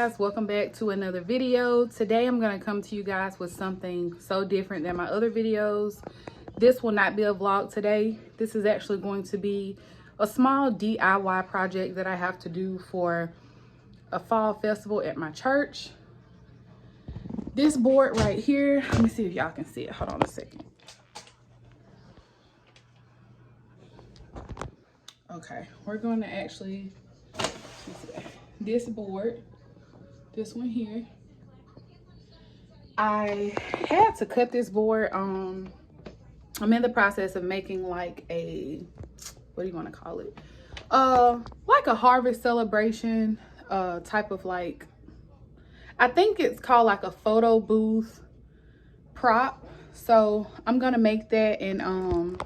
guys, welcome back to another video. Today I'm going to come to you guys with something so different than my other videos. This will not be a vlog today. This is actually going to be a small DIY project that I have to do for a fall festival at my church. This board right here, let me see if y'all can see it. Hold on a second. Okay, we're going to actually, this board, this one here, I had to cut this board. I'm in the process of making like a, what do you want to call it? Like a harvest celebration, type of like, I think it's called like a photo booth prop. So I'm gonna make that, and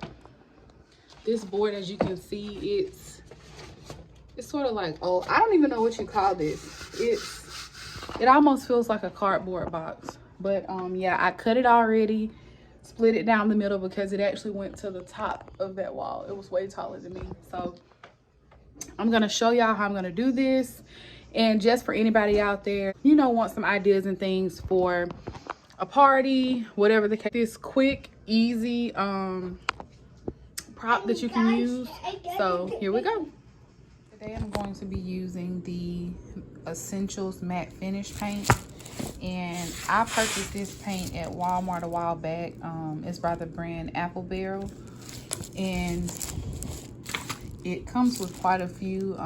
this board, as you can see, it's sort of like, oh, I don't even know what you call this. It almost feels like a cardboard box, but yeah, I cut it already, split it down the middle because it actually went to the top of that wall. It was way taller than me. So I'm gonna show y'all how I'm gonna do this. And just for anybody out there, you know, want some ideas and things for a party, whatever the case, this quick, easy prop that you can use. So here we go. Today I'm going to be using the Essentials Matte Finish paint, and I purchased this paint at Walmart a while back. It's by the brand Apple Barrel, and it comes with quite a few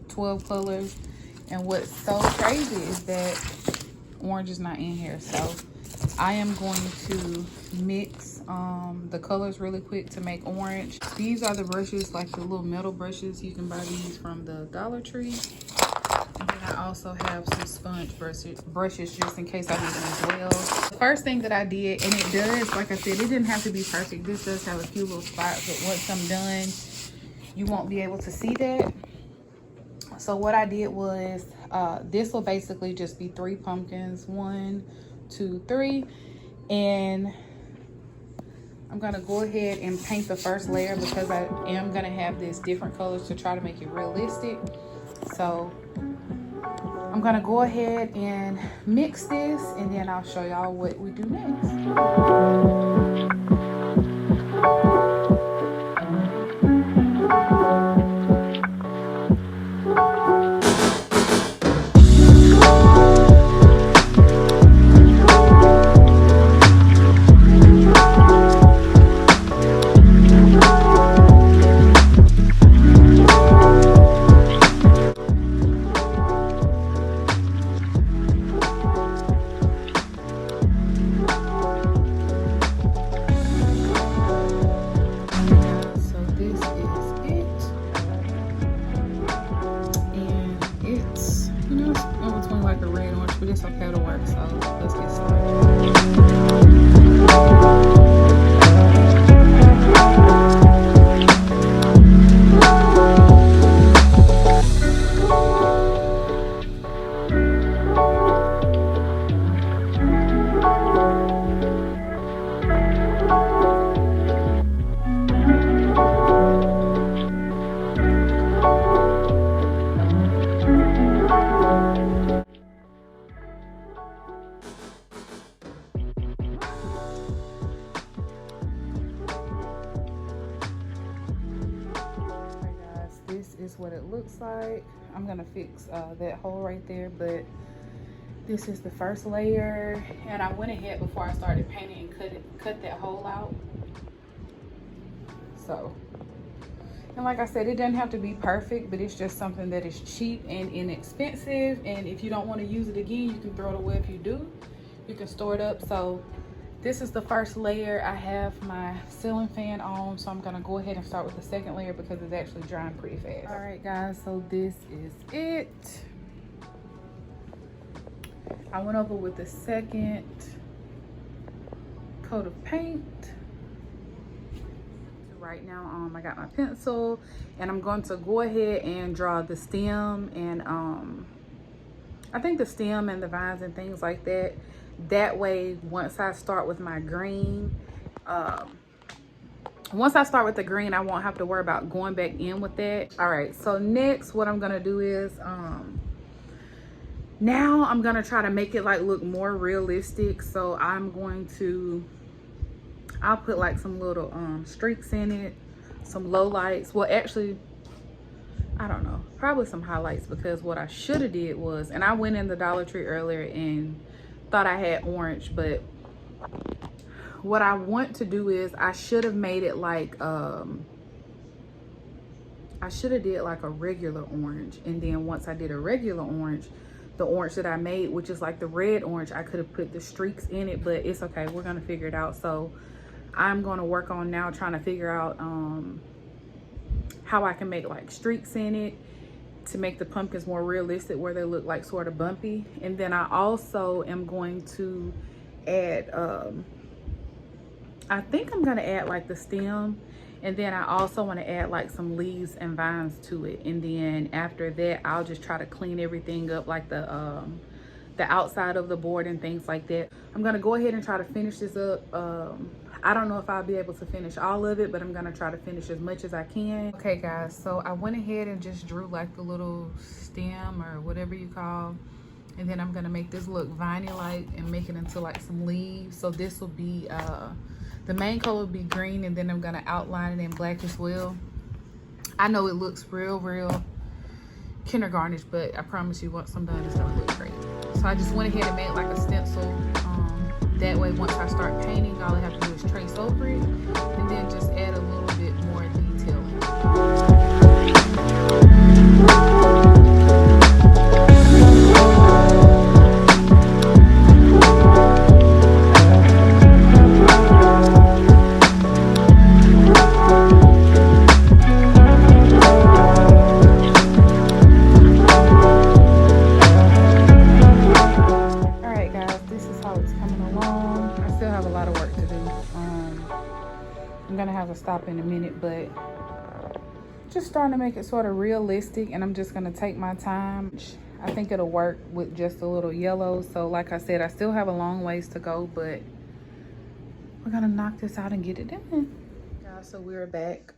12 colors. And what's so crazy is that orange is not in here, so I am going to mix the colors really quick to make orange. These are the brushes, like the little metal brushes. You can buy these from the Dollar Tree. And then I also have some sponge brushes just in case I need them as well. The first thing that I did, and it does, like I said, it didn't have to be perfect. This does have a few little spots, but once I'm done, you won't be able to see that. So what I did was, this will basically just be 3 pumpkins, 1, 2, 3, and I'm gonna go ahead and paint the first layer because I am gonna have this different colors to try to make it realistic. So I'm gonna go ahead and mix this, and then I'll show y'all what we do next. It's okay to work, so let's get started. Is what it looks like. I'm gonna fix that hole right there, but this is the first layer, and I went ahead before I started painting and cut that hole out. So, and like I said, it doesn't have to be perfect, but it's just something that is cheap and inexpensive, and if you don't want to use it again, you can throw it away. If you do, you can store it up. So this is the first layer. I have my ceiling fan on, so I'm gonna go ahead and start with the second layer because it's actually drying pretty fast. All right, guys, so this is it. I went over with the second coat of paint. Right now, I got my pencil, and I'm going to go ahead and draw the stem, and I think the stem and the vines and things like that. That way, once I start with my green, once I start with the green, I won't have to worry about going back in with that. All right, so next what I'm gonna do is Now I'm gonna try to make it like look more realistic. So I'll put like some little streaks in it, some low lights. Well, actually, I don't know, probably some highlights, because what I should have did was, and I went in the Dollar Tree earlier and thought I had orange, but what I want to do is I should have made it like I should have did like a regular orange, and then once I did a regular orange, the orange that I made, which is like the red orange, I could have put the streaks in it, but it's okay, we're gonna figure it out. So I'm gonna work on now trying to figure out how I can make like streaks in it to make the pumpkins more realistic, where they look like sort of bumpy. And then I also am going to add I think I'm gonna add like the stem, and then I also want to add like some leaves and vines to it. And then after that, I'll just try to clean everything up, like the outside of the board and things like that. I'm gonna go ahead and try to finish this up. I don't know if I'll be able to finish all of it, but I'm gonna try to finish as much as I can. Okay guys, so I went ahead and just drew like the little stem or whatever you call, and then I'm gonna make this look viney like and make it into like some leaves. So this will be the main color will be green, and then I'm gonna outline it in black as well. I know it looks real kindergartenish, but I promise you, once I'm done, it's gonna look great. So I just went ahead and made like a stencil. That way, once I start painting, all I have to do is trace over it and then just add a little bit more detailing. Stop in a minute, but just starting to make it sort of realistic, and I'm just going to take my time. I think it'll work with just a little yellow. So like I said, I still have a long ways to go, but we're gonna knock this out and get it done. Guys, so we're back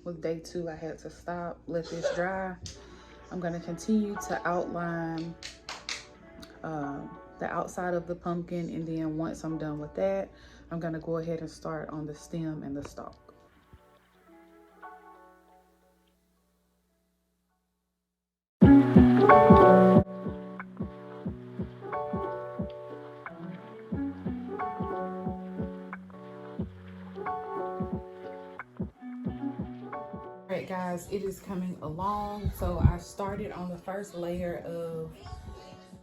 with day 2. I had to stop, let this dry. I'm gonna continue to outline the outside of the pumpkin, and then once I'm done with that, I'm gonna go ahead and start on the stem and the stalk. Alright guys, it is coming along. So I started on the first layer of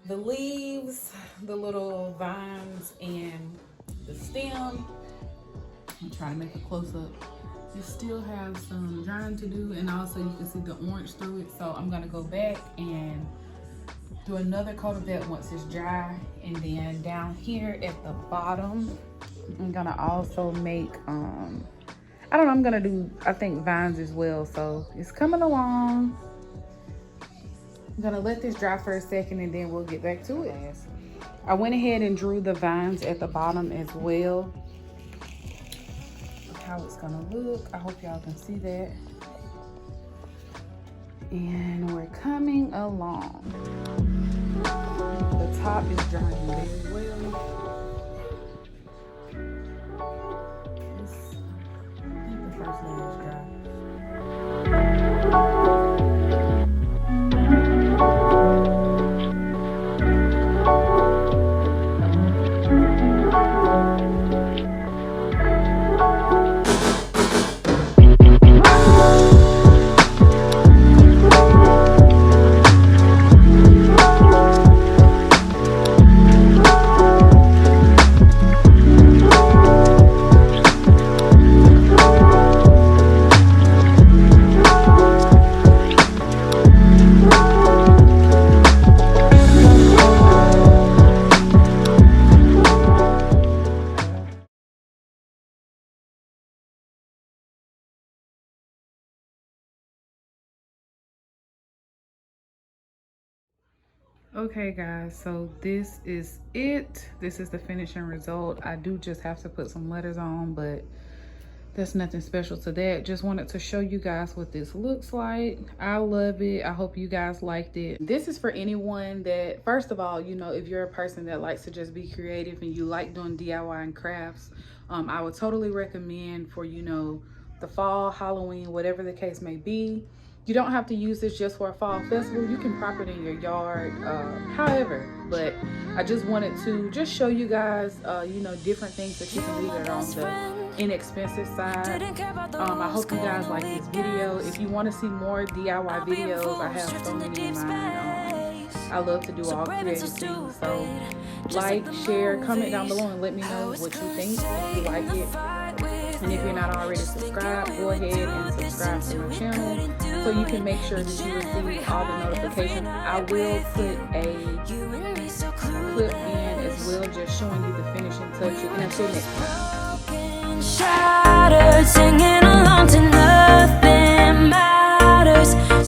the leaves, the little vines, and the stem. I'm trying to make a close-up. You still have some drying to do, and also you can see the orange through it. So I'm gonna go back and do another coat of that once it's dry. And then down here at the bottom, I'm gonna also make I don't know, I'm gonna do, I think, vines as well. So it's coming along. I'm gonna let this dry for a second and then we'll get back to it. I went ahead and drew the vines at the bottom as well. Look how it's gonna look. I hope y'all can see that. And we're coming along. The top is drying very well. I think the first layer is dry. Okay guys, so this is it. This is the finishing result. I do just have to put some letters on, but That's nothing special to that. Just wanted to show you guys what this looks like. I love it. I hope you guys liked it. This is for anyone that, first of all, you know, if you're a person that likes to just be creative and you like doing DIY and crafts, I would totally recommend for, you know, the fall, Halloween, whatever the case may be. You don't have to use this just for a fall festival. You can prop it in your yard, however. But I just wanted to just show you guys, you know, different things that you can do that are on the inexpensive side. I hope you guys like this video. If you want to see more DIY videos, I have so many in mind. I love to do all creative things. So like, share, comment down below and let me know what you think, if you like it. And if you're not already subscribed, go ahead and subscribe to my channel so you can make sure that you receive all the notifications. I will put a clip in as well, just showing you the finishing touches. And until next time.